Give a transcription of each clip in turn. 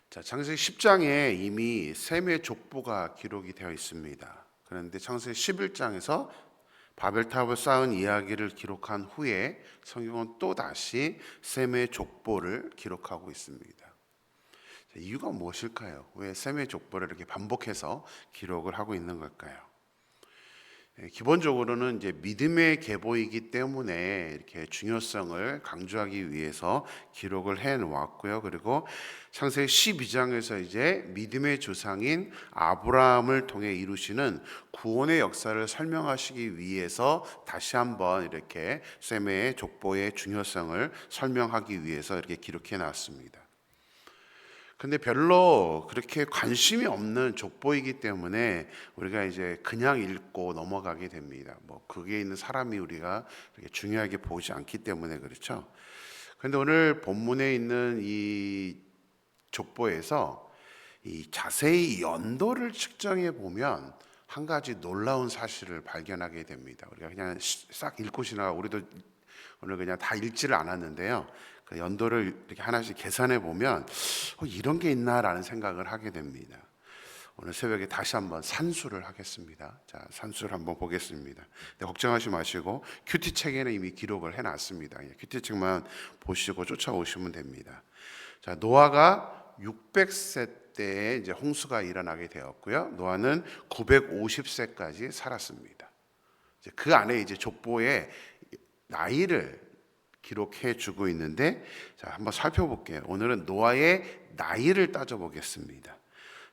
자, 창세기 10장에 이미 셈의 족보가 기록이 되어 있습니다. 그런데 창세기 11장에서 바벨탑을 쌓은 이야기를 기록한 후에 성경은 또 다시 셈의 족보를 기록하고 있습니다. 자, 이유가 무엇일까요? 왜 셈의 족보를 이렇게 반복해서 기록을 하고 있는 걸까요? 기본적으로는 이제 믿음의 계보이기 때문에 이렇게 중요성을 강조하기 위해서 기록을 해 놓았고요. 그리고 창세기 12장에서 이제 믿음의 조상인 아브라함을 통해 이루시는 구원의 역사를 설명하시기 위해서 다시 한번 이렇게 셈의 족보의 중요성을 설명하기 위해서 이렇게 기록해 놨습니다. 근데 별로 그렇게 관심이 없는 족보이기 때문에 우리가 이제 그냥 읽고 넘어가게 됩니다. 뭐 거기에 있는 사람이 우리가 그렇게 중요하게 보지 않기 때문에 그렇죠. 그런데 오늘 본문에 있는 이 족보에서 이 자세히 연도를 측정해 보면 한 가지 놀라운 사실을 발견하게 됩니다. 우리가 그냥 싹 읽고 지나가 우리도 오늘 그냥 다 읽지를 않았는데요. 그 연도를 이렇게 하나씩 계산해 보면 이런 게 있나라는 생각을 하게 됩니다. 오늘 새벽에 다시 한번 산수를 하겠습니다. 자, 산수를 한번 보겠습니다. 걱정하지 마시고 큐티 책에는 이미 기록을 해놨습니다. 큐티 책만 보시고 쫓아오시면 됩니다. 자, 노아가 600세 때에 이제 홍수가 일어나게 되었고요. 노아는 950세까지 살았습니다. 그 안에 이제 족보에 나이를 기록해 주고 있는데, 자, 한번 살펴볼게요. 오늘은 노아의 나이를 따져보겠습니다.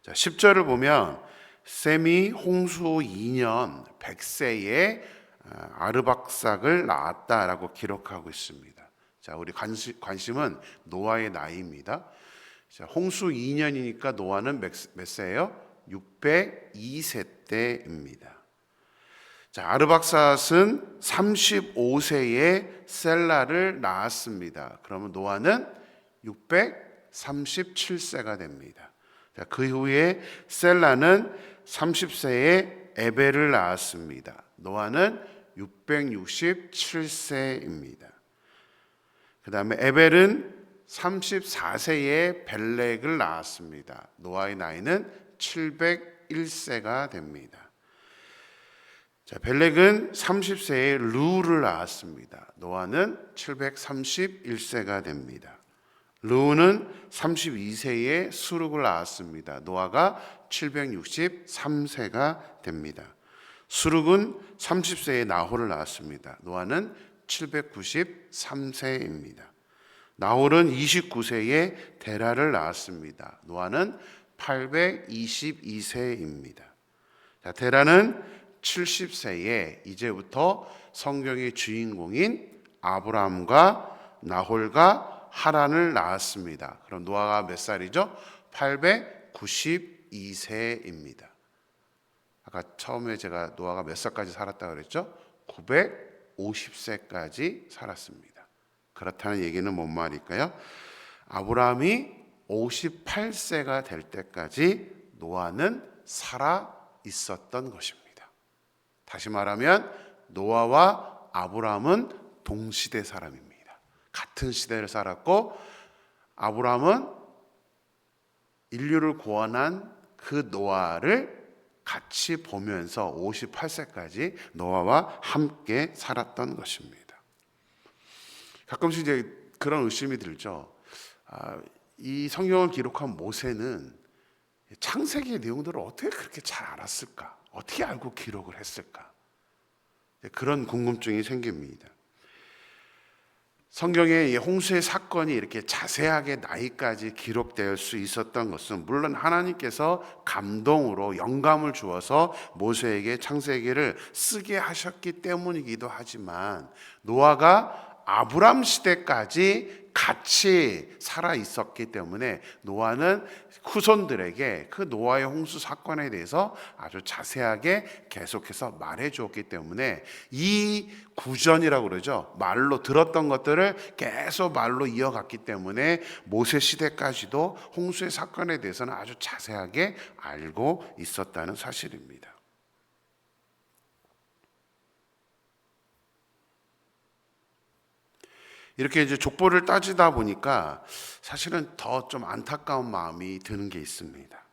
자, 10절을 보면 셈이 홍수 2년 100세에 아르박삭을 낳았다라고 기록하고 있습니다. 자, 우리 관심은 노아의 나이입니다. 자, 홍수 2년이니까 노아는 몇 세예요? 602세 때입니다. 자, 아르박삿은 35세에 셀라를 낳았습니다. 그러면 노아는 637세가 됩니다. 자, 그 후에 셀라는 30세에 에벨을 낳았습니다. 노아는 667세입니다. 그 다음에 에벨은 34세에 벨렉을 낳았습니다. 노아의 나이는 701세가 됩니다. 자, 벨렉은 30세에 루를 낳았습니다. 노아는 731세가 됩니다. 루는 32세에 수룩을 낳았습니다. 노아가 763세가 됩니다. 수룩은 30세에 나홀을 낳았습니다. 노아는 793세입니다. 나홀은 29세에 데라를 낳았습니다. 노아는 822세입니다. 자, 데라는 70세에 이제부터 성경의 주인공인 아브라함과 나홀과 하란을 낳았습니다. 그럼 노아가 몇 살이죠? 892세입니다. 아까 처음에 제가 노아가 몇 살까지 살았다고 그랬죠? 950세까지 살았습니다. 그렇다는 얘기는 뭔 말일까요? 아브라함이 58세가 될 때까지 노아는 살아 있었던 것입니다. 다시 말하면 노아와 아브라함은 동시대 사람입니다. 같은 시대를 살았고 아브라함은 인류를 구원한 그 노아를 같이 보면서 58세까지 노아와 함께 살았던 것입니다. 가끔씩 이제 그런 의심이 들죠. 이 성경을 기록한 모세는 창세기의 내용들을 어떻게 그렇게 잘 알았을까? 어떻게 알고 기록을 했을까? 그런 궁금증이 생깁니다. 성경에 홍수의 사건이 이렇게 자세하게 나이까지 기록될 수 있었던 것은 물론 하나님께서 감동으로 영감을 주어서 모세에게 창세기를 쓰게 하셨기 때문이기도 하지만 노아가 아브람 시대까지 같이 살아 있었기 때문에 노아는 후손들에게 그 노아의 홍수 사건에 대해서 아주 자세하게 계속해서 말해 주었기 때문에 이 구전이라고 그러죠. 말로 들었던 것들을 계속 말로 이어갔기 때문에 모세 시대까지도 홍수의 사건에 대해서는 아주 자세하게 알고 있었다는 사실입니다. 이렇게 이제 족보를 따지다 보니까 사실은 더 좀 안타까운 마음이 드는 게 있습니다.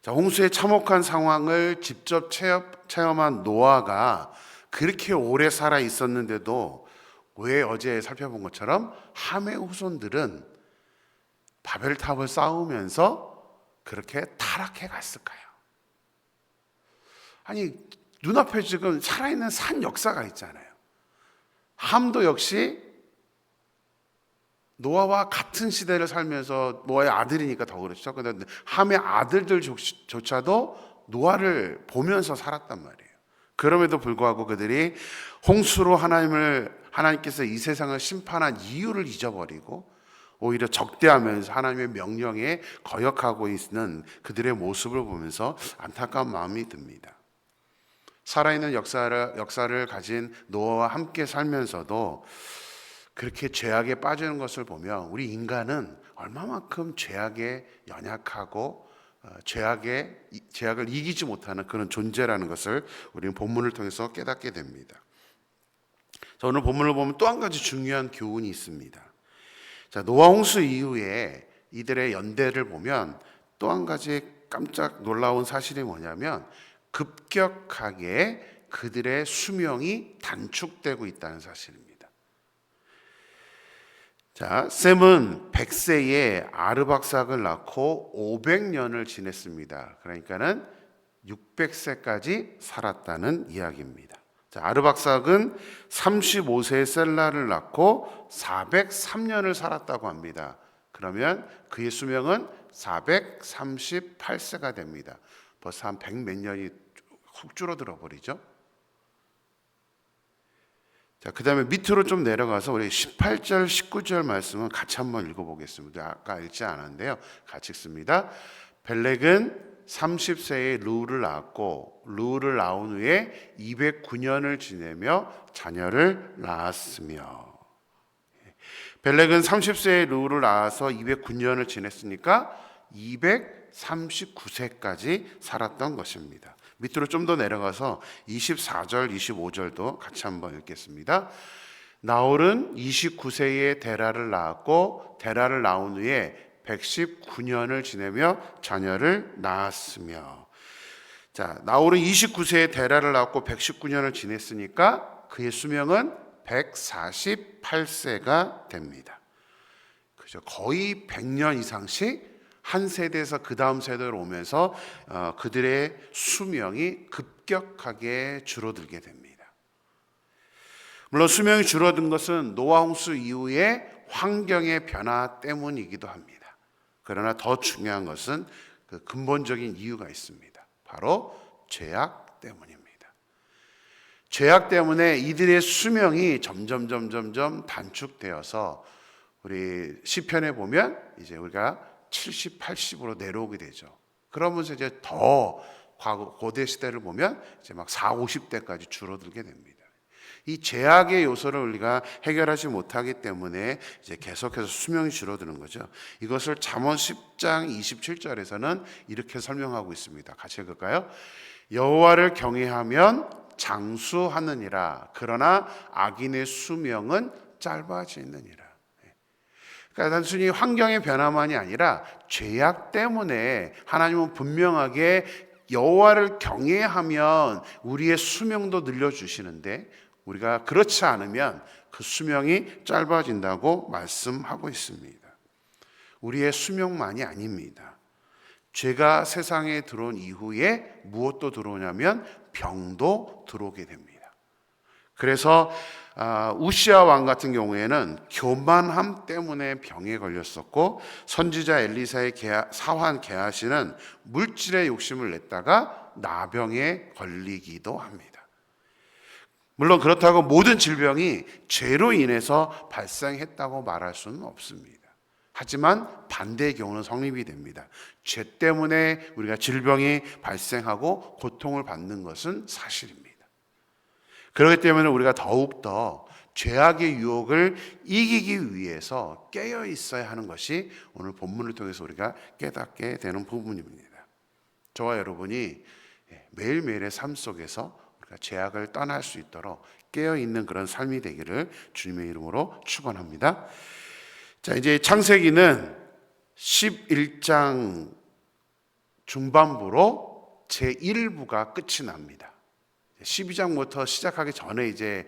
자, 홍수의 참혹한 상황을 직접 체험한 노아가 그렇게 오래 살아 있었는데도 왜 어제 살펴본 것처럼 함의 후손들은 바벨탑을 쌓으면서 그렇게 타락해 갔을까요? 아니, 눈앞에 지금 살아있는 산 역사가 있잖아요. 함도 역시 노아와 같은 시대를 살면서, 노아의 아들이니까 더 그렇죠. 그런데 함의 아들들조차도 노아를 보면서 살았단 말이에요. 그럼에도 불구하고 그들이 홍수로 하나님께서 이 세상을 심판한 이유를 잊어버리고 오히려 적대하면서 하나님의 명령에 거역하고 있는 그들의 모습을 보면서 안타까운 마음이 듭니다. 살아있는 역사를 가진 노아와 함께 살면서도 그렇게 죄악에 빠지는 것을 보면 우리 인간은 얼마만큼 죄악에 연약하고 죄악을 이기지 못하는 그런 존재라는 것을 우리는 본문을 통해서 깨닫게 됩니다. 자, 오늘 본문을 보면 또 한 가지 중요한 교훈이 있습니다. 자, 노아 홍수 이후에 이들의 연대를 보면 또 한 가지 깜짝 놀라운 사실이 뭐냐면 급격하게 그들의 수명이 단축되고 있다는 사실입니다. 자, 셈은 100세에 아르박삭을 낳고 500년을 지냈습니다. 그러니까는 600세까지 살았다는 이야기입니다. 자, 아르박삭은 35세에 셀라를 낳고 403년을 살았다고 합니다. 그러면 그의 수명은 438세가 됩니다. 벌써 한 100 몇 년이 훅 줄어들어 버리죠. 자, 그 다음에 밑으로 좀 내려가서 우리 18절, 19절 말씀은 같이 한번 읽어보겠습니다. 아까 읽지 않았는데요. 같이 읽습니다. 벨렉은 30세에 르우를 낳았고 르우를 낳은 후에 209년을 지내며 자녀를 낳았으며. 벨렉은 30세에 르우를 낳아서 209년을 지냈으니까 239세까지 살았던 것입니다. 밑으로 좀 더 내려가서 24절, 25절도 같이 한번 읽겠습니다. 나홀은 29세에 데라를 낳았고 데라를 낳은 후에 119년을 지내며 자녀를 낳았으며. 자, 나홀은 29세에 데라를 낳았고 119년을 지냈으니까 그의 수명은 148세가 됩니다. 그죠? 거의 100년 이상씩 한 세대에서 그 다음 세대로 오면서 그들의 수명이 급격하게 줄어들게 됩니다. 물론 수명이 줄어든 것은 노아 홍수 이후의 환경의 변화 때문이기도 합니다. 그러나 더 중요한 것은 그 근본적인 이유가 있습니다. 바로 죄악 때문입니다. 죄악 때문에 이들의 수명이 점점 단축되어서 우리 시편에 보면 이제 우리가 70, 80으로 내려오게 되죠. 그러면서 이제 더 고대 시대를 보면 이제 막 40, 50대까지 줄어들게 됩니다. 이 죄악의 요소를 우리가 해결하지 못하기 때문에 이제 계속해서 수명이 줄어드는 거죠. 이것을 잠언 10장 27절에서는 이렇게 설명하고 있습니다. 같이 읽을까요? 여호와를 경외하면 장수하느니라. 그러나 악인의 수명은 짧아지느니라. 그러니까 단순히 환경의 변화만이 아니라 죄악 때문에 하나님은 분명하게 여호와를 경외하면 우리의 수명도 늘려주시는데 우리가 그렇지 않으면 그 수명이 짧아진다고 말씀하고 있습니다. 우리의 수명만이 아닙니다. 죄가 세상에 들어온 이후에 무엇도 들어오냐면 병도 들어오게 됩니다. 그래서 우시아 왕 같은 경우에는 교만함 때문에 병에 걸렸었고 선지자 엘리사의 사환 게하시는 물질의 욕심을 냈다가 나병에 걸리기도 합니다. 물론 그렇다고 모든 질병이 죄로 인해서 발생했다고 말할 수는 없습니다. 하지만 반대의 경우는 성립이 됩니다. 죄 때문에 우리가 질병이 발생하고 고통을 받는 것은 사실입니다. 그렇기 때문에 우리가 더욱더 죄악의 유혹을 이기기 위해서 깨어 있어야 하는 것이 오늘 본문을 통해서 우리가 깨닫게 되는 부분입니다. 저와 여러분이 매일매일의 삶 속에서 우리가 그러니까 죄악을 떠날 수 있도록 깨어 있는 그런 삶이 되기를 주님의 이름으로 축원합니다. 자, 이제 창세기는 11장 중반부로 제1부가 끝이 납니다. 12장부터 시작하기 전에 이제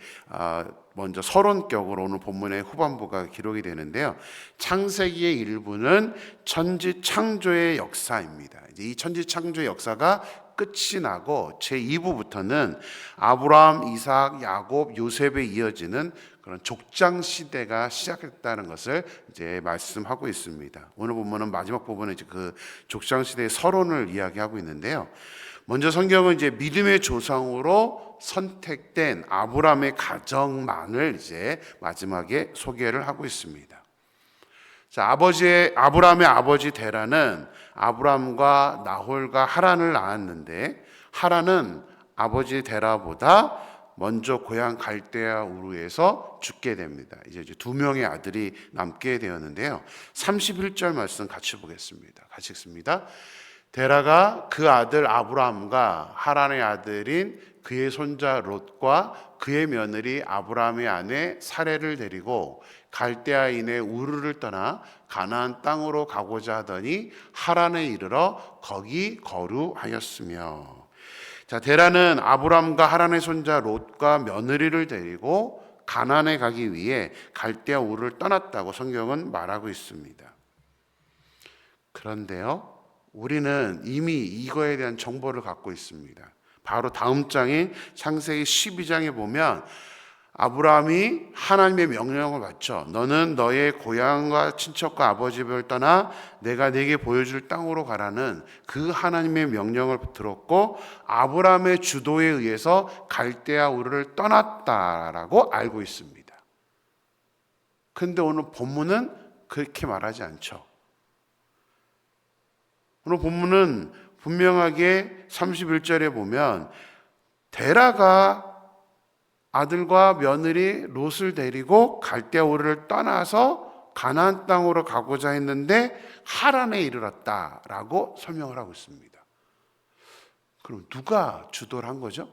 먼저 서론격으로 오늘 본문의 후반부가 기록이 되는데요. 창세기의 일부는 천지 창조의 역사입니다. 이제 이 천지 창조의 역사가 끝이 나고 제2부부터는 아브라함, 이삭, 야곱, 요셉에 이어지는 그런 족장 시대가 시작했다는 것을 이제 말씀하고 있습니다. 오늘 본문은 마지막 부분에 이제 그 족장 시대의 서론을 이야기하고 있는데요. 먼저 성경은 이제 믿음의 조상으로 선택된 아브라함의 가정만을 이제 마지막에 소개를 하고 있습니다. 자, 아브라함의 아버지 데라는 아브라함과 나홀과 하란을 낳았는데, 하란은 아버지 데라보다 먼저 고향 갈대아 우르에서 죽게 됩니다. 이제 두 명의 아들이 남게 되었는데요. 31절 말씀 같이 보겠습니다. 같이 읽습니다. 데라가 그 아들 아브라함과 하란의 아들인 그의 손자 롯과 그의 며느리 아브라함의 아내 사레를 데리고 갈대아인의 우르를 떠나 가나안 땅으로 가고자 하더니 하란에 이르러 거기 거류하였으며. 자, 데라는 아브라함과 하란의 손자 롯과 며느리를 데리고 가나안에 가기 위해 갈대아 우르를 떠났다고 성경은 말하고 있습니다. 그런데요, 우리는 이미 이거에 대한 정보를 갖고 있습니다. 바로 다음 장인 창세기 12장에 보면 아브라함이 하나님의 명령을 받죠. 너는 너의 고향과 친척과 아버지 집을 떠나 내가 네게 보여줄 땅으로 가라는 그 하나님의 명령을 들었고 아브라함의 주도에 의해서 갈대아 우르를 떠났다라고 알고 있습니다. 그런데 오늘 본문은 그렇게 말하지 않죠. 오늘 본문은 분명하게 31절에 보면 데라가 아들과 며느리 롯을 데리고 갈대아 우르를 떠나서 가나안 땅으로 가고자 했는데 하란에 이르렀다라고 설명을 하고 있습니다. 그럼 누가 주도를 한 거죠?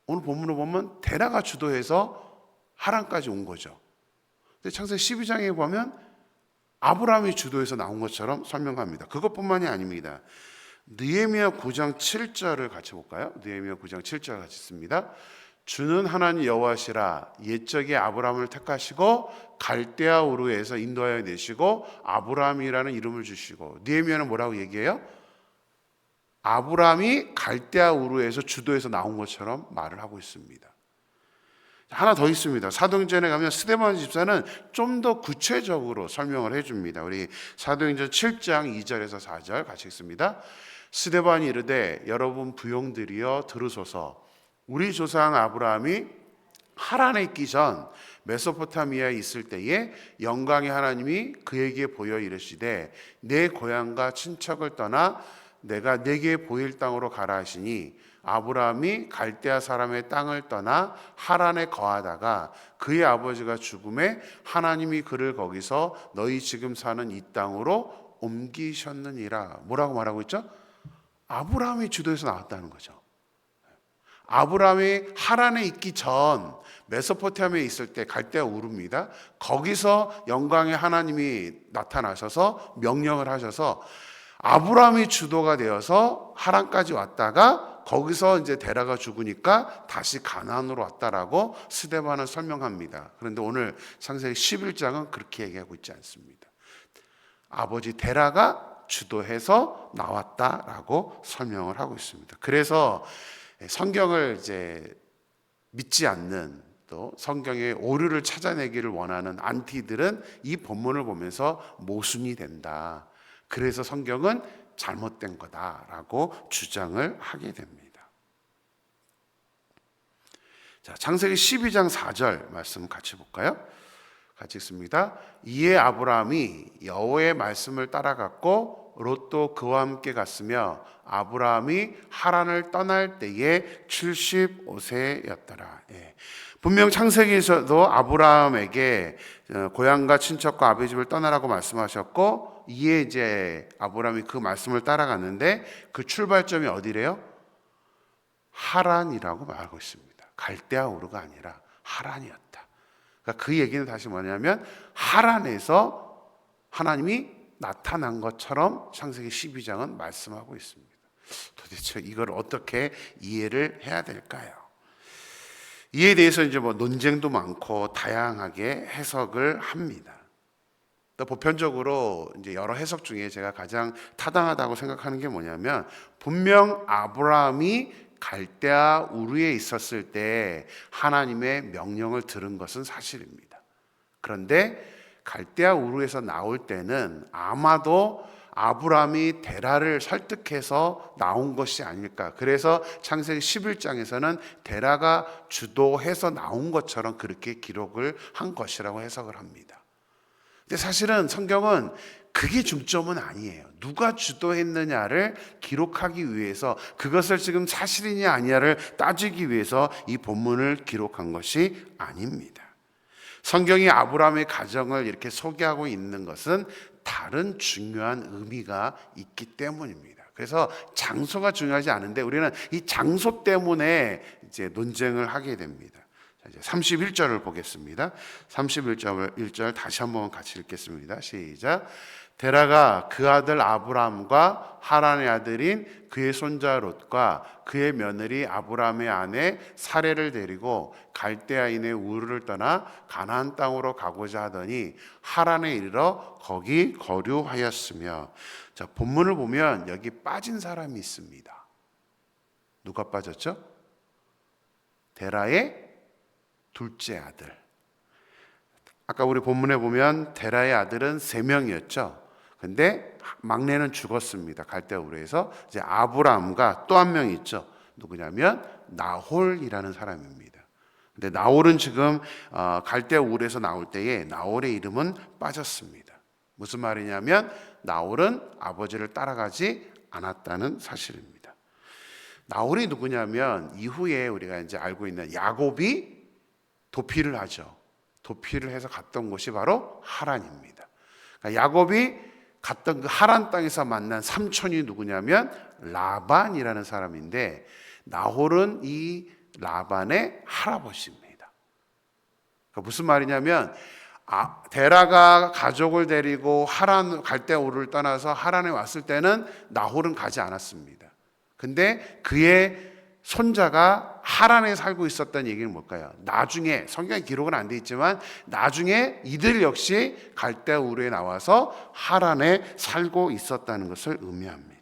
오늘 본문을 보면 데라가 주도해서 하란까지 온 거죠. 근데 창세기 12장에 보면 아브라함이 주도해서 나온 것처럼 설명합니다. 그것뿐만이 아닙니다. 느헤미야 9장 7절을 같이 볼까요? 느헤미야 9장 7절 같이 씁니다. 주는 하나님 여호와시라 옛적에 아브라함을 택하시고 갈대아 우르에서 인도하여 내시고 아브라함이라는 이름을 주시고. 느헤미야는 뭐라고 얘기해요? 아브라함이 갈대아 우르에서 주도해서 나온 것처럼 말을 하고 있습니다. 하나 더 있습니다. 사도행전에 가면 스데반 집사는 좀 더 구체적으로 설명을 해줍니다. 우리 사도행전 7장 2절에서 4절 같이 읽습니다. 스데반이 이르되 여러분 부용들이여 들으소서. 우리 조상 아브라함이 하란에 있기 전 메소포타미아에 있을 때에 영광의 하나님이 그에게 보여 이르시되 내 고향과 친척을 떠나 내가 내게 보일 땅으로 가라 하시니 아브라함이 갈대아 사람의 땅을 떠나 하란에 거하다가 그의 아버지가 죽음에 하나님이 그를 거기서 너희 지금 사는 이 땅으로 옮기셨느니라. 뭐라고 말하고 있죠? 아브라함이 주도해서 나왔다는 거죠. 아브라함이 하란에 있기 전 메소포타미아에 있을 때 갈대아 우르입니다. 거기서 영광의 하나님이 나타나셔서 명령을 하셔서 아브라함이 주도가 되어서 하란까지 왔다가 거기서 이제 데라가 죽으니까 다시 가나안으로 왔다라고 스데반은 설명합니다. 그런데 오늘 창세기 11장은 그렇게 얘기하고 있지 않습니다. 아버지 데라가 주도해서 나왔다라고 설명을 하고 있습니다. 그래서 성경을 이제 믿지 않는 또 성경의 오류를 찾아내기를 원하는 안티들은 이 본문을 보면서 모순이 된다. 그래서 성경은 잘못된 거다라고 주장을 하게 됩니다. 자, 창세기 12장 4절 말씀 같이 볼까요? 같이 읽습니다. 이에 아브라함이 여호와의 말씀을 따라갔고 롯도 그와 함께 갔으며 아브라함이 하란을 떠날 때에 75세였더라. 예. 분명 창세기에서도 아브라함에게 고향과 친척과 아버지 집을 떠나라고 말씀하셨고 이에 이제 아브라함이 그 말씀을 따라갔는데 그 출발점이 어디래요? 하란이라고 말하고 있습니다. 갈대아 우르가 아니라 하란이었다. 그러니까 그 얘기는 다시 뭐냐면 하란에서 하나님이 나타난 것처럼 창세기 12장은 말씀하고 있습니다. 도대체 이걸 어떻게 이해를 해야 될까요? 이에 대해서 이제 논쟁도 많고 다양하게 해석을 합니다. 또 보편적으로 이제 여러 해석 중에 제가 가장 타당하다고 생각하는 게 뭐냐면, 분명 아브라함이 갈대아 우르에 있었을 때 하나님의 명령을 들은 것은 사실입니다. 그런데 갈대아 우르에서 나올 때는 아마도 아브라함이 데라를 설득해서 나온 것이 아닐까. 그래서 창세기 11장에서는 데라가 주도해서 나온 것처럼 그렇게 기록을 한 것이라고 해석을 합니다. 근데 사실은 성경은 그게 중점은 아니에요. 누가 주도했느냐를 기록하기 위해서, 그것을 지금 사실이냐 아니냐를 따지기 위해서 이 본문을 기록한 것이 아닙니다. 성경이 아브라함의 가정을 이렇게 소개하고 있는 것은 다른 중요한 의미가 있기 때문입니다. 그래서 장소가 중요하지 않은데 우리는 이 장소 때문에 이제 논쟁을 하게 됩니다. 자, 이제 31절을 보겠습니다. 31절 1절 다시 한번 같이 읽겠습니다. 시작. 데라가 그 아들 아브람과 하란의 아들인 그의 손자 롯과 그의 며느리 아브람의 아내 사레를 데리고 갈대아인의 우르를 떠나 가나안 땅으로 가고자 하더니 하란에 이르러 거기 거류하였으며. 자, 본문을 보면 여기 빠진 사람이 있습니다. 누가 빠졌죠? 데라의 둘째 아들. 아까 우리 본문에 보면 데라의 아들은 3명이었죠. 근데 막내는 죽었습니다. 갈대아 우르에서. 이제 아브람과 또 한 명 있죠. 누구냐면 나홀이라는 사람입니다. 근데 나홀은 지금 갈대아 우르에서 나올 때에 나홀의 이름은 빠졌습니다. 무슨 말이냐면 나홀은 아버지를 따라가지 않았다는 사실입니다. 나홀이 누구냐면 이후에 우리가 이제 알고 있는 야곱이 도피를 하죠. 도피를 해서 갔던 곳이 바로 하란입니다. 그러니까 야곱이 갔던 그 하란 땅에서 만난 삼촌이 누구냐면 라반이라는 사람인데, 나홀은 이 라반의 할아버지입니다. 그러니까 무슨 말이냐면 데라가 가족을 데리고 하란 갈대아 우르를 떠나서 하란에 왔을 때는 나홀은 가지 않았습니다. 근데 그의 손자가 하란에 살고 있었다는 얘기는 뭘까요? 나중에, 성경에 기록은 안 돼 있지만 나중에 이들 역시 갈대아 우르에 나와서 하란에 살고 있었다는 것을 의미합니다.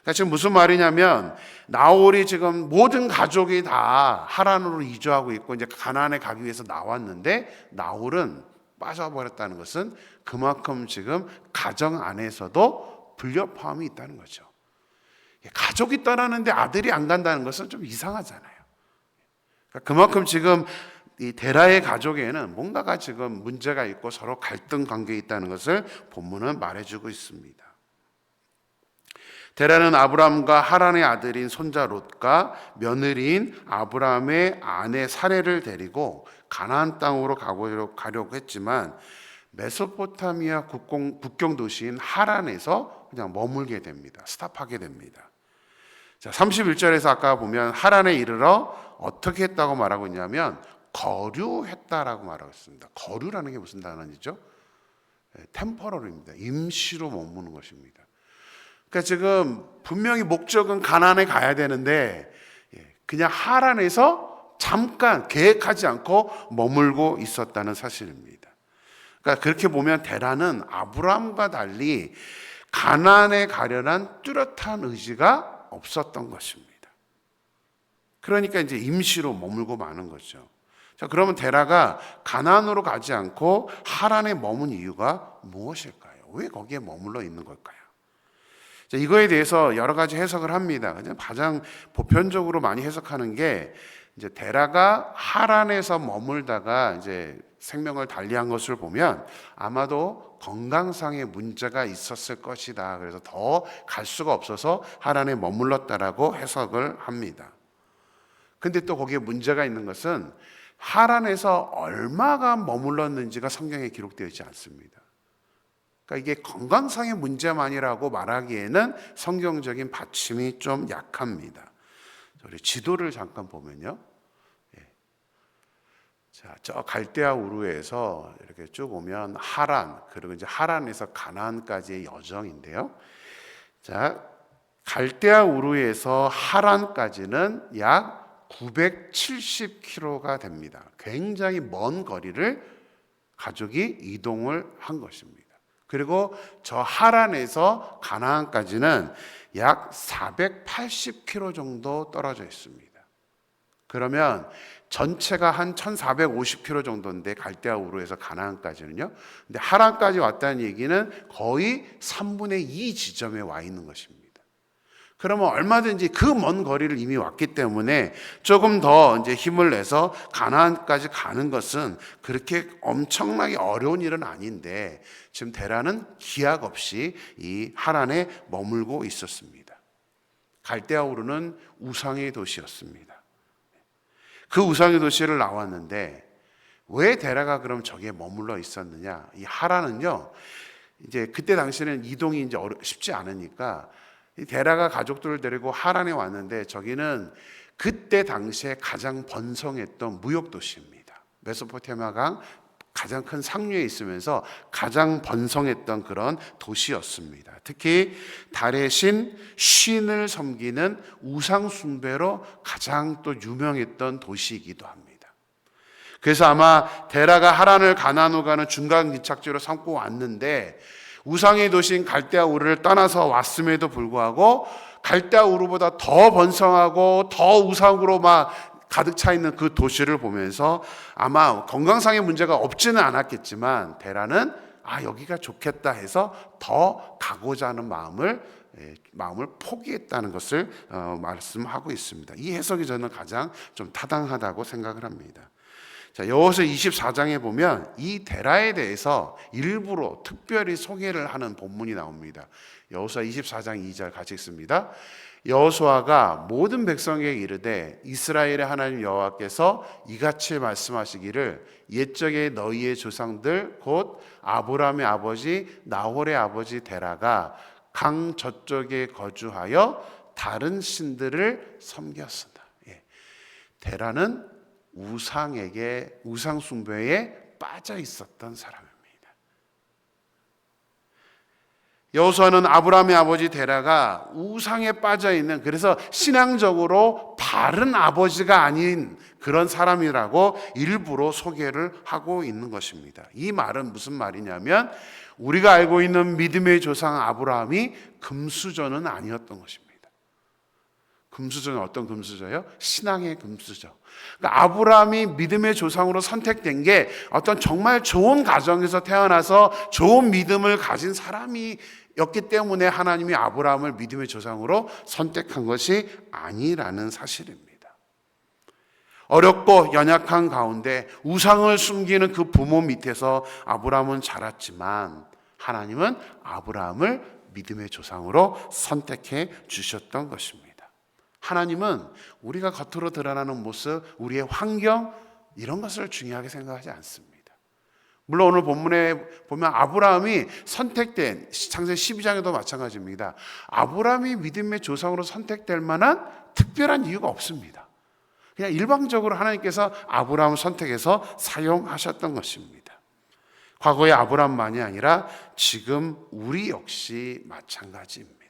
그러니까 지금 무슨 말이냐면 나홀이 지금 모든 가족이 다 하란으로 이주하고 있고 이제 가나안에 가기 위해서 나왔는데 나홀은 빠져버렸다는 것은 그만큼 지금 가정 안에서도 불협화음이 있다는 거죠. 가족이 떠나는데 아들이 안 간다는 것은 좀 이상하잖아요. 그만큼 지금 이 데라의 가족에는 뭔가가 지금 문제가 있고 서로 갈등 관계에 있다는 것을 본문은 말해주고 있습니다. 데라는 아브람과 하란의 아들인 손자 롯과 며느리인 아브람의 아내 사레를 데리고 가나안 땅으로 가려고 했지만 메소포타미아 국경 도시인 하란에서 그냥 머물게 됩니다. 스탑하게 됩니다. 자, 31절에서 아까 보면 하란에 이르러 어떻게 했다고 말하고 있냐면 거류했다라고 말하고 있습니다. 거류라는 게 무슨 단어이죠? 템포럴입니다. 임시로 머무는 것입니다. 그러니까 지금 분명히 목적은 가나안에 가야 되는데 그냥 하란에서 잠깐 계획하지 않고 머물고 있었다는 사실입니다. 그러니까 그렇게 보면 데라는 아브람과 달리 가나안에 가려는 뚜렷한 의지가 없었던 것입니다. 그러니까 이제 임시로 머물고 마는 거죠. 자, 그러면 데라가 가나안으로 가지 않고 하란에 머문 이유가 무엇일까요? 왜 거기에 머물러 있는 걸까요? 자, 이거에 대해서 여러 가지 해석을 합니다. 가장 보편적으로 많이 해석하는 게 이제 데라가 하란에서 머물다가 이제 생명을 달리한 것을 보면 아마도 건강상의 문제가 있었을 것이다. 그래서 더 갈 수가 없어서 하란에 머물렀다라고 해석을 합니다. 근데 또 거기에 문제가 있는 것은 하란에서 얼마가 머물렀는지가 성경에 기록되어 있지 않습니다. 그러니까 이게 건강상의 문제만이라고 말하기에는 성경적인 받침이 좀 약합니다. 우리 지도를 잠깐 보면요. 자, 저 갈대아 우르에서 이렇게 쭉 오면 하란, 그리고 이제 하란에서 가나안까지의 여정인데요. 자, 갈대아 우르에서 하란까지는 약 970km가 됩니다. 굉장히 먼 거리를 가족이 이동을 한 것입니다. 그리고 저 하란에서 가나안까지는 약 480km 정도 떨어져 있습니다. 그러면 전체가 한 1450km 정도인데 갈대아 우르에서 가나안까지는요. 근데 하란까지 왔다는 얘기는 거의 3분의 2 지점에 와 있는 것입니다. 그러면 얼마든지 그 먼 거리를 이미 왔기 때문에 조금 더 이제 힘을 내서 가나안까지 가는 것은 그렇게 엄청나게 어려운 일은 아닌데 지금 데라는 기약 없이 이 하란에 머물고 있었습니다. 갈대아 우르는 우상의 도시였습니다. 그 우상의 도시를 나왔는데 왜 데라가 그럼 저기에 머물러 있었느냐? 이 하란은요, 이제 그때 당시에는 이동이 이제 쉽지 않으니까 이 데라가 가족들을 데리고 하란에 왔는데 저기는 그때 당시에 가장 번성했던 무역 도시입니다. 메소포타미아강 가장 큰 상류에 있으면서 가장 번성했던 그런 도시였습니다. 특히 달의 신 쉰을 섬기는 우상 숭배로 가장 또 유명했던 도시이기도 합니다. 그래서 아마 데라가 하란을 가나안으로 가는 중간 기착지로 삼고 왔는데 우상의 도시인 갈대아 우르를 떠나서 왔음에도 불구하고 갈대아 우르보다 더 번성하고 더 우상으로 막 가득 차 있는 그 도시를 보면서 아마 건강상의 문제가 없지는 않았겠지만 데라는 여기가 좋겠다 해서 더 가고자 하는 마음을 포기했다는 것을 말씀하고 있습니다. 이 해석이 저는 가장 좀 타당하다고 생각을 합니다. 자, 여호수아 24장에 보면 이 데라에 대해서 일부러 특별히 소개를 하는 본문이 나옵니다. 여호수아 24장 2절 같이 읽습니다. 여호수아가 모든 백성에게 이르되 이스라엘의 하나님 여호와께서 이같이 말씀하시기를 옛적에 너희의 조상들 곧 아브라함의 아버지 나홀의 아버지 데라가 강 저쪽에 거주하여 다른 신들을 섬겼으나. 데라는 우상 숭배에 빠져 있었던 사람입니다. 여호수아는 아브라함의 아버지 데라가 우상에 빠져 있는, 그래서 신앙적으로 바른 아버지가 아닌 그런 사람이라고 일부러 소개를 하고 있는 것입니다. 이 말은 무슨 말이냐면 우리가 알고 있는 믿음의 조상 아브라함이 금수저는 아니었던 것입니다. 금수저는 어떤 금수저예요? 신앙의 금수저. 그러니까 아브라함이 믿음의 조상으로 선택된 게 어떤 정말 좋은 가정에서 태어나서 좋은 믿음을 가진 사람이었기 때문에 하나님이 아브라함을 믿음의 조상으로 선택한 것이 아니라는 사실입니다. 어렵고 연약한 가운데 우상을 숨기는 그 부모 밑에서 아브라함은 자랐지만 하나님은 아브라함을 믿음의 조상으로 선택해 주셨던 것입니다. 하나님은 우리가 겉으로 드러나는 모습, 우리의 환경 이런 것을 중요하게 생각하지 않습니다. 물론 오늘 본문에 보면 아브라함이 선택된, 창세기 12장에도 마찬가지입니다. 아브라함이 믿음의 조상으로 선택될 만한 특별한 이유가 없습니다. 그냥 일방적으로 하나님께서 아브라함을 선택해서 사용하셨던 것입니다. 과거의 아브라함만이 아니라 지금 우리 역시 마찬가지입니다.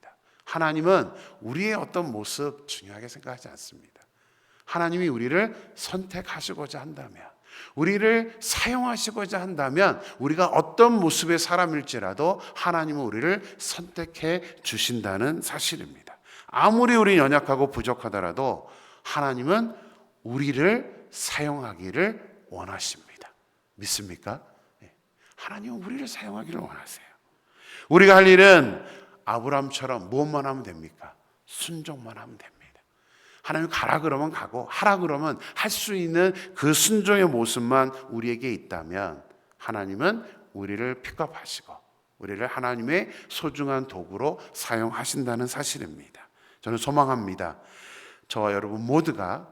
하나님은 우리의 어떤 모습 중요하게 생각하지 않습니다. 하나님이 우리를 선택하시고자 한다면, 우리를 사용하시고자 한다면 우리가 어떤 모습의 사람일지라도 하나님은 우리를 선택해 주신다는 사실입니다. 아무리 우리 연약하고 부족하더라도 하나님은 우리를 사용하기를 원하십니다. 믿습니까? 하나님은 우리를 사용하기를 원하세요. 우리가 할 일은 아브라함처럼 무엇만 하면 됩니까? 순종만 하면 됩니다. 하나님 가라 그러면 가고 하라 그러면 할 수 있는 그 순종의 모습만 우리에게 있다면 하나님은 우리를 픽업하시고 우리를 하나님의 소중한 도구로 사용하신다는 사실입니다. 저는 소망합니다. 저와 여러분 모두가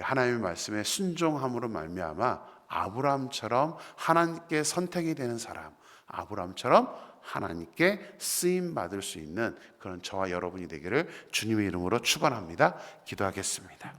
하나님의 말씀에 순종함으로 말미암아 아브라함처럼 하나님께 선택이 되는 사람, 아브라함처럼 하나님께 쓰임 받을 수 있는 그런 저와 여러분이 되기를 주님의 이름으로 축원합니다. 기도하겠습니다.